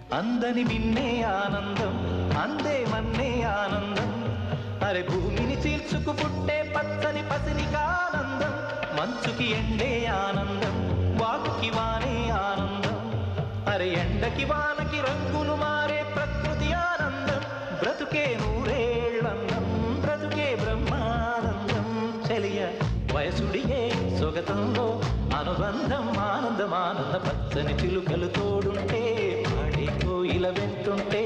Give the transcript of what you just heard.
అందని మిన్నే ఆనందం అందే మన్నే ఆనందం అరే భూమిని చీల్చుకు పుట్టే పచ్చని పసినికి ఆనందం మంచుకి ఎండే ఆనందం వాకుకి వానే ఆనందం అరే ఎండకి వానకి రంగులు మారే ప్రకృతి ఆనందం బ్రతుకే నూరేళ్ళందం బ్రతుకే బ్రహ్మానందం చెలియ వయసుడిగే సొగతంలో అనుబంధం ఆనందం ఆనంద పచ్చని చిలుకలు తోడుంటే పాడే కోయిల వెంటుంటే